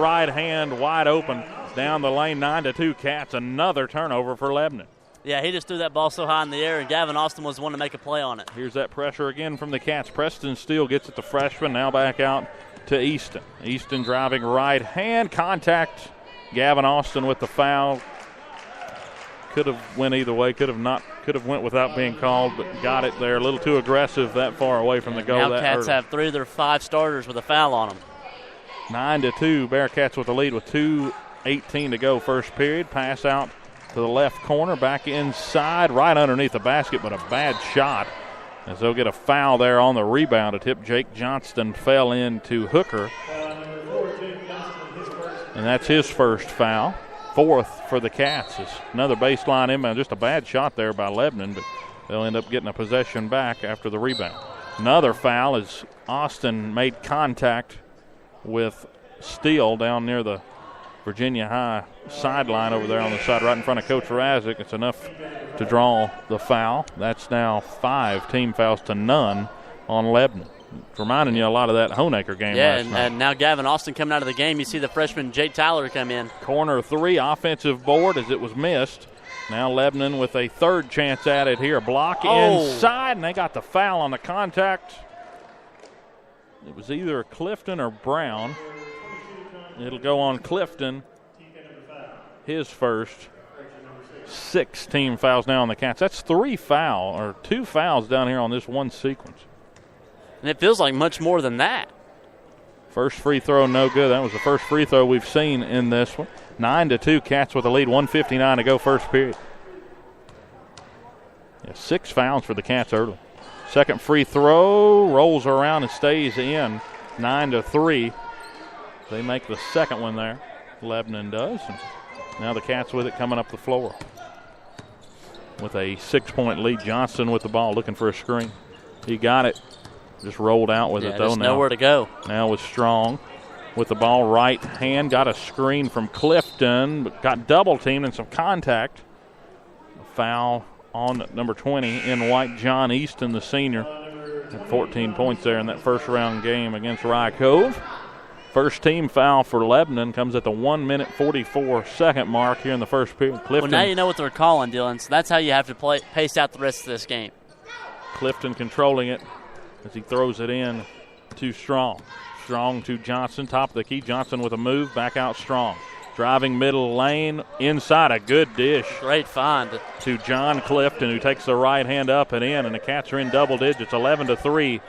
right hand wide open down the lane. 9-2 Cats. Another turnover for Lebanon. Yeah, he just threw that ball so high in the air, and Gavin Austin was the one to make a play on it. Here's that pressure again from the Cats. Preston Steele gets it to freshman. Now back out to Easton. Easton driving right hand. Contact. Gavin Austin with the foul. Could have went either way. Could have went without being called, but got it there. A little too aggressive that far away from the goal. Now Cats have 3 of their 5 starters with a foul on them. 9-2. Bearcats with the lead with 2:18 to go first period. Pass out to the left corner, back inside, right underneath the basket, but a bad shot as they'll get a foul there on the rebound attempt. Jake Johnston fell into Hooker, and that's his first foul. 4th for the Cats. It's another baseline inbound. Just a bad shot there by Lebanon, but they'll end up getting a possession back after the rebound. Another foul as Austin made contact with Steele down near the Virginia High sideline over there on the side right in front of Coach Razik. It's enough to draw the foul. That's now 5 team fouls to none on Lebanon. It's reminding you a lot of that Honaker game last night. And now Gavin Austin coming out of the game. You see the freshman Jake Tyler come in. Corner 3, offensive board as it was missed. Now Lebanon with a third chance at it here. Block inside, and they got the foul on the contact. It was either Clifton or Brown. It'll go on Clifton, his first. 6 team fouls now on the Cats. That's 2 fouls down here on this one sequence. And it feels like much more than that. First free throw, no good. That was the first free throw we've seen in this one. 9-2, Cats with the lead. 1:59 to go first period. 6 fouls for the Cats early. Second free throw, rolls around and stays in. 9-3. They make the second one there. Lebanon does. And now the Cats with it coming up the floor. With a 6-point lead, Johnson with the ball looking for a screen. He got it. Just rolled out with it, though. There's nowhere to go. Now was Strong with the ball right hand. Got a screen from Clifton, but got double-teamed and some contact. A foul on number 20 in white, John Easton, the senior. Had 14 points there in that first-round game against Rye Cove. First team foul for Lebanon comes at the 1 minute 44-second mark here in the first period. Clifton, well, now you know what they're calling, Dylan, so that's how you have to pace out the rest of this game. Clifton controlling it as he throws it in to Strong. Strong to Johnson, top of the key. Johnson with a move, back out Strong. Driving middle lane, inside, a good dish. Great find. To John Clifton, who takes the right hand up and in, and the Cats are in double digits, 11-3.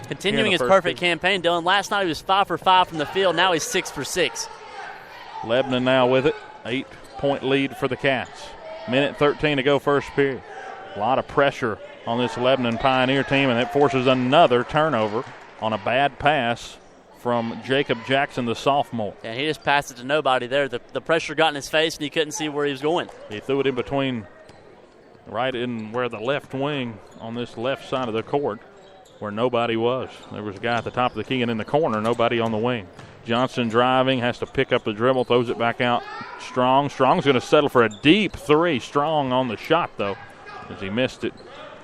Continuing his perfect campaign, Dylan. Last night he was 5 for 5 from the field. Now he's 6 for 6. Lebanon now with it. 8-point lead for the Cats. 1:13 to go first period. A lot of pressure on this Lebanon Pioneer team, and that forces another turnover on a bad pass from Jacob Jackson, the sophomore. Yeah, he just passed it to nobody there. The pressure got in his face, and he couldn't see where he was going. He threw it in between, right in where the left wing on this left side of the court, where nobody was. There was a guy at the top of the key, and in the corner, nobody on the wing. Johnson driving, has to pick up the dribble, throws it back out. Strong's going to settle for a deep 3. Strong on the shot, though, as he missed it.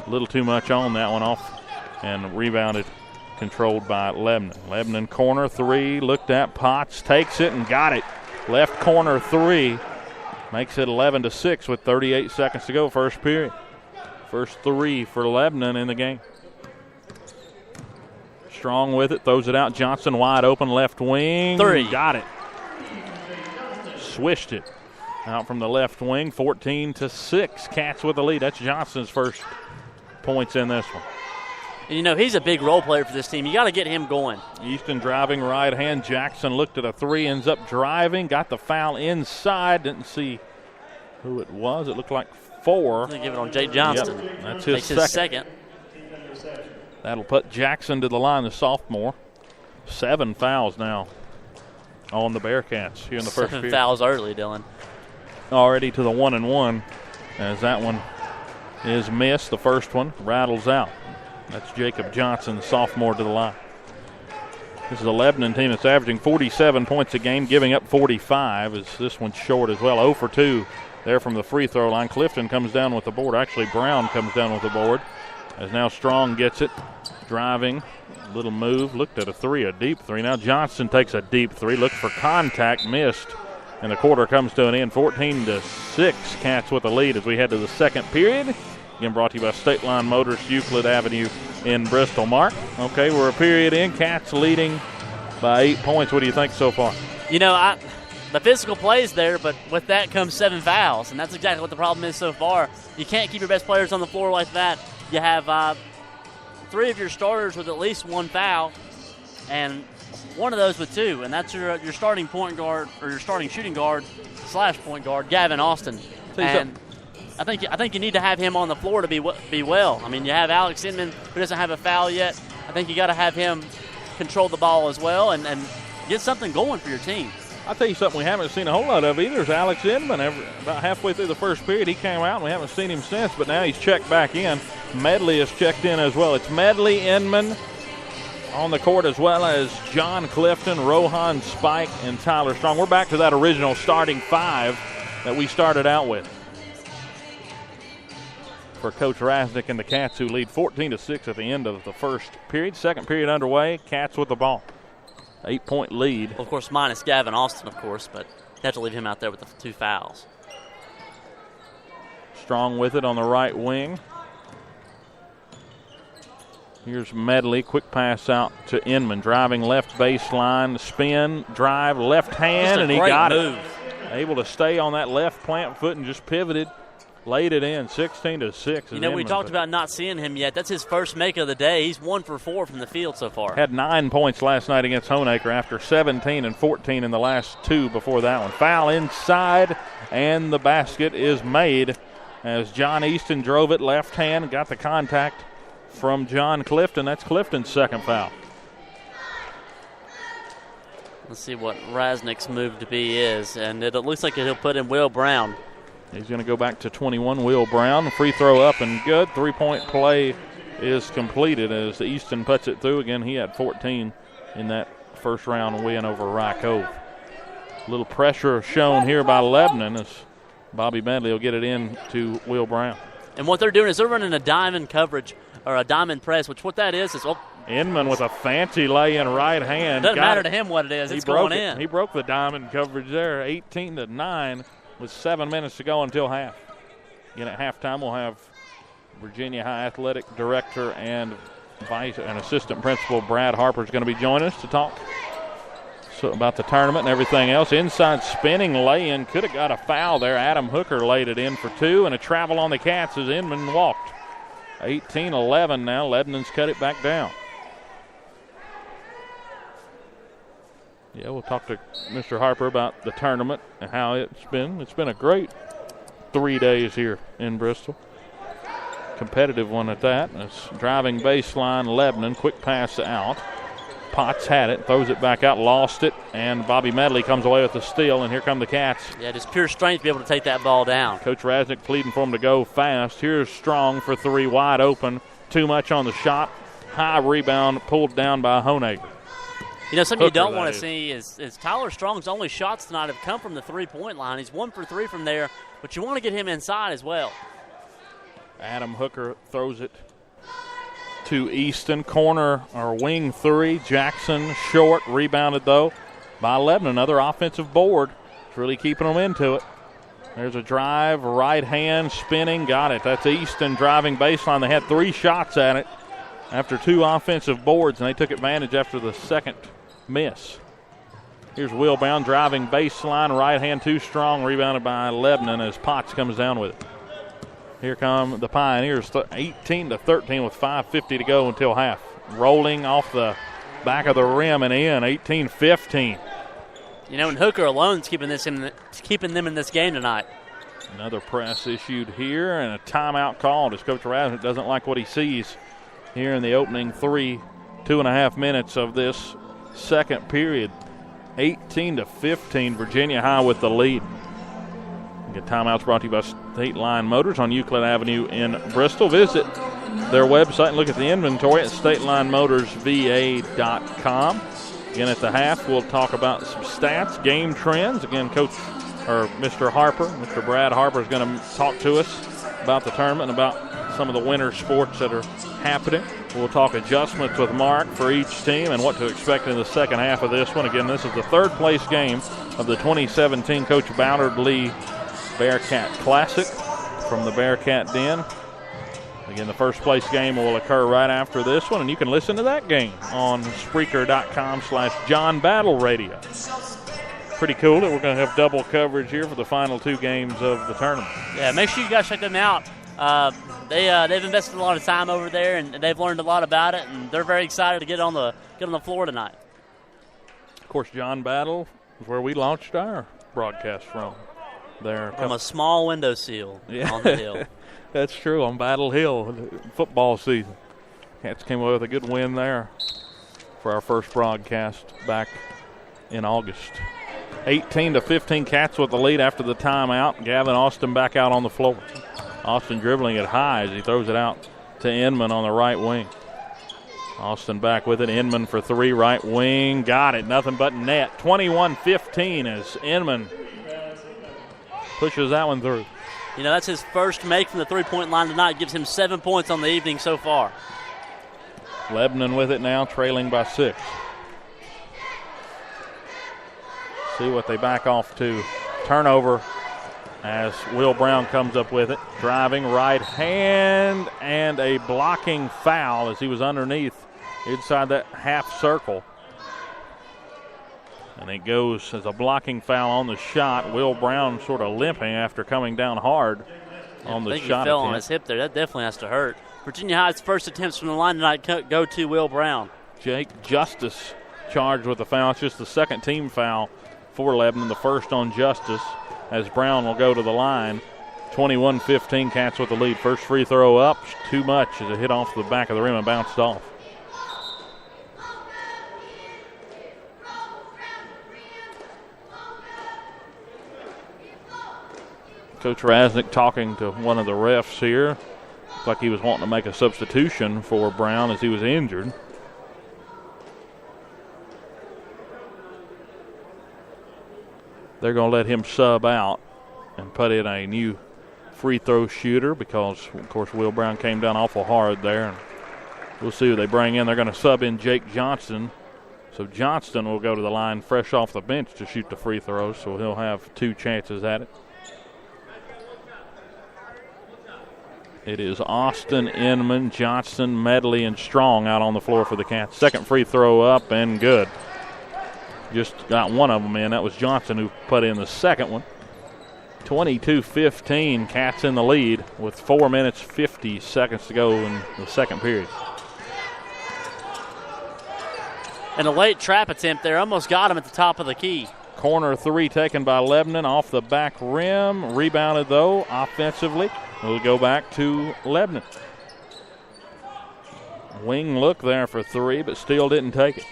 A little too much on that one off, and rebounded, controlled by Lebanon. Lebanon corner 3, looked at, Potts takes it and got it. Left corner 3, makes it 11-6 with 38 seconds to go first period. First 3 for Lebanon in the game. Strong with it, throws it out. Johnson wide open, left wing. 3. Got it. Swished it out from the left wing, 14-6. Cats with the lead. That's Johnson's first points in this one. And, you know, he's a big role player for this team. You got to get him going. Easton driving right hand. Jackson looked at a 3, ends up driving, got the foul inside. Didn't see who it was. It looked like 4. They give it on Jake Johnston. Yep, that's his second. That'll put Jackson to the line, the sophomore. 7 fouls now on the Bearcats here in the first period. 7 fouls early, Dylan. Already to the 1-1 as that one is missed. The first one rattles out. That's Jacob Johnson, the sophomore, to the line. This is a Lebanon team that's averaging 47 points a game, giving up 45 as this one's short as well. 0 for 2 there from the free throw line. Clifton comes down with the board. Actually, Brown comes down with the board. As now Strong gets it, driving, little move, looked at a deep three. Now Johnson takes a deep three, looked for contact, missed, and the quarter comes to an end. 14-6, Cats with the lead as we head to the second period. Again, brought to you by State Line Motors, Euclid Avenue in Bristol. Mark, okay, we're a period in. Cats leading by 8 points. What do you think so far? The physical play is there, but with that comes 7 fouls, and that's exactly what the problem is so far. You can't keep your best players on the floor like that. You have 3 of your starters with at least 1 foul, and one of those with 2, and that's your starting point guard or your starting shooting guard / point guard, Gavin Austin. And I think you need to have him on the floor to be well. I mean, you have Alex Inman, who doesn't have a foul yet. I think you got to have him control the ball as well and get something going for your team. I'll tell you something we haven't seen a whole lot of either is Alex Inman. About halfway through the first period, he came out, and we haven't seen him since, but now he's checked back in. Medley is checked in as well. It's Medley, Inman on the court, as well as John Clifton, Rohan Spike, and Tyler Strong. We're back to that original starting 5 that we started out with for Coach Rasnick and the Cats, who lead 14-6 at the end of the first period. Second period underway, Cats with the ball. 8-point lead. Well, of course, minus Gavin Austin, of course, but you have to leave him out there with the 2 fouls. Strong with it on the right wing. Here's Medley, quick pass out to Inman, driving left baseline, spin, drive, left hand, and he got it. Able to stay on that left plant foot and just pivoted, laid it in, 16-6. We talked about not seeing him yet. That's his first make of the day. He's 1 for 4 from the field so far. Had 9 points last night against Honaker after 17 and 14 in the last 2 before that one. Foul inside, and the basket is made as John Easton drove it left hand, got the contact from John Clifton. That's Clifton's second foul. Let's see what Rasnick's move to be is, and it looks like he'll put in Will Brown. He's going to go back to 21, Will Brown. Free throw up and good. 3-point play is completed as Easton puts it through. Again, he had 14 in that first round win over Rye Cove. A little pressure shown here by Lebanon as Bobby Medley will get it in to Will Brown. And what they're doing is they're running a diamond coverage or a diamond press, which what that is Inman with a fancy lay-in right hand. Doesn't matter to him what it is. It's going in. He broke the diamond coverage there, 18-9. With 7 minutes to go until half. Again, at halftime, we'll have Virginia High Athletic Director and Vice and Assistant Principal Brad Harper is going to be joining us to talk about the tournament and everything else. Inside spinning lay-in, could have got a foul there. Adam Hooker laid it in for 2, and a travel on the Cats as Inman walked. 18-11 now. Lebanon's cut it back down. Yeah, we'll talk to Mr. Harper about the tournament and how it's been. It's been a great 3 days here in Bristol. Competitive one at that. It's driving baseline, Lebanon. Quick pass out. Potts had it, throws it back out, lost it, and Bobby Medley comes away with the steal, and here come the Cats. Yeah, just pure strength to be able to take that ball down. Coach Rasnick pleading for him to go fast. Here's Strong for 3, wide open. Too much on the shot. High rebound, pulled down by Honaker. Something you don't want to see is Tyler Strong's only shots tonight have come from the 3-point line. He's 1 for 3 from there, but you want to get him inside as well. Adam Hooker throws it to Easton. Corner or wing 3. Jackson short. Rebounded, though, by Lebanon. Another offensive board. It's really keeping them into it. There's a drive, right hand, spinning. Got it. That's Easton driving baseline. They had 3 shots at it after 2 offensive boards, and they took advantage after the second miss. Here's Will Brown driving baseline, right hand too strong, rebounded by Lebanon as Potts comes down with it. Here come the Pioneers, 18-13 with 5:50 to go until half. Rolling off the back of the rim and in, 18-15. And Hooker alone is keeping them in this game tonight. Another press issued here and a timeout called as Coach Rasnick doesn't like what he sees here in the opening 2.5 minutes of this second period. 18-15, Virginia High with the lead. Get timeouts brought to you by State Line Motors on Euclid Avenue in Bristol. Visit their website and look at the inventory at StatelineMotorsVA.com. Again, at the half, we'll talk about some stats, game trends. Again, Mr. Harper, Mr. Brad Harper is going to talk to us about the tournament and about some of the winter sports that are happening. We'll talk adjustments with Mark for each team and what to expect in the second half of this one. Again, this is the third place game of the 2017 Coach Ballard Lee Bearcat Classic from the Bearcat Den. Again, the first place game will occur right after this one, and you can listen to that game on Spreaker.com/John Battle Radio. Pretty cool that we're going to have double coverage here for the final two games of the tournament. Yeah, make sure you guys check them out. They've invested a lot of time over there, and they've learned a lot about it, and they're very excited to get on the floor tonight. Of course, John Battle is where we launched our broadcast from. There, from a small windowsill on the hill. That's true, on Battle Hill, football season. Cats came away with a good win there for our first broadcast back in August. 18-15, Cats with the lead after the timeout. Gavin Austin back out on the floor. Austin dribbling it high as he throws it out to Inman on the right wing. Austin back with it. Inman for three, right wing. Got it, nothing but net. 21-15 as Inman pushes that one through. You know, that's his first make from the three-point line tonight. Gives him 7 points on the evening so far. Lebanon with it now, trailing by 6. See what they back off to. Turnover as Will Brown comes up with it. Driving right hand and a blocking foul as he was underneath inside that half circle. And it goes as a blocking foul on the shot. Will Brown sort of limping after coming down hard on the shot. I think he fell on his hip there. That definitely has to hurt. Virginia High's first attempts from the line tonight go to Will Brown. Jake Justice charged with the foul. It's just the second team foul for Lebanon, the first on Justice, as Brown will go to the line. 21-15, Cats with the lead. First free throw up, too much as it hit off the back of the rim and bounced off. Coach Raznick talking to one of the refs here. Looks like he was wanting to make a substitution for Brown as he was injured. They're going to let him sub out and put in a new free throw shooter because, of course, Will Brown came down awful hard there. And we'll see who they bring in. They're going to sub in Jake Johnston. So Johnston will go to the line fresh off the bench to shoot the free throws, so he'll have two chances at it. It is Austin, Inman, Johnston, Medley, and Strong out on the floor for the Cats. Second free throw up and good. Just got one of them in. That was Johnson who put in the second one. 22-15, Cats in the lead with 4 minutes, 50 seconds to go in the second period. And a late trap attempt there. Almost got him at the top of the key. Corner three taken by Lebanon off the back rim. Rebounded, though, offensively. We'll go back to Lebanon. Wing look there for three, but still didn't take it.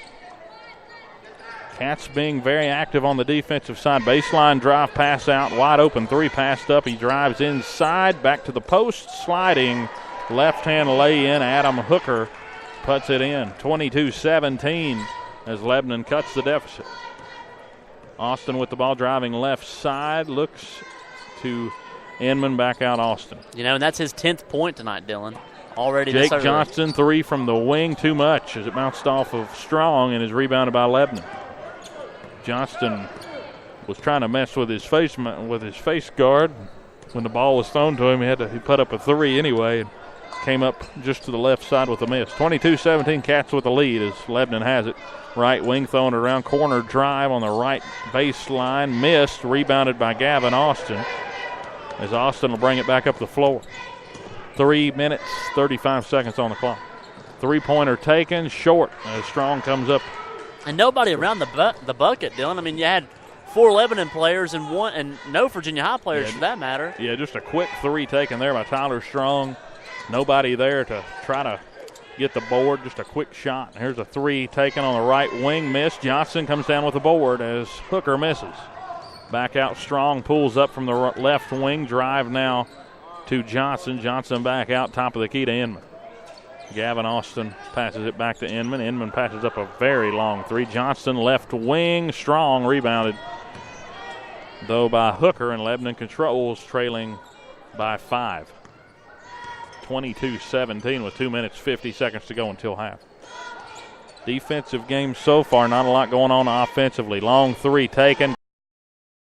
Cats being very active on the defensive side. Baseline drive, pass out, wide open three, passed up. He drives inside, back to the post, sliding left-hand lay-in. Adam Hooker puts it in. 22-17 as Lebanon cuts the deficit. Austin with the ball, driving left side, looks to Inman, back out Austin. You know, and that's his 10th point tonight, Dylan. Already Jake Johnston, three from the wing, too much as it bounced off of Strong and is rebounded by Lebanon. Johnston was trying to mess with his face guard. When the ball was thrown to him, he put up a three anyway and came up just to the left side with a miss. 22-17, Cats with the lead as Lebanon has it. Right wing throwing it around, corner drive on the right baseline, missed, rebounded by Gavin Austin as Austin will bring it back up the floor. 3 minutes, 35 seconds on the clock. Three-pointer taken, short as Strong comes up. And nobody around the bucket, Dylan. I mean, you had 4 Lebanon players and no Virginia High players for that matter. Yeah, just a quick three taken there by Tyler Strong. Nobody there to try to get the board, just a quick shot. Here's a three taken on the right wing, missed. Johnson comes down with the board as Hooker misses. Back out Strong, pulls up from the left wing, drive now to Johnson. Johnson back out, top of the key to Inman. Gavin Austin passes it back to Inman. Inman passes up a very long three. Johnston left wing, Strong rebounded, though by Hooker, and Lebanon controls, trailing by 5. 22-17 with 2 minutes, 50 seconds to go until half. Defensive game so far, not a lot going on offensively. Long three taken.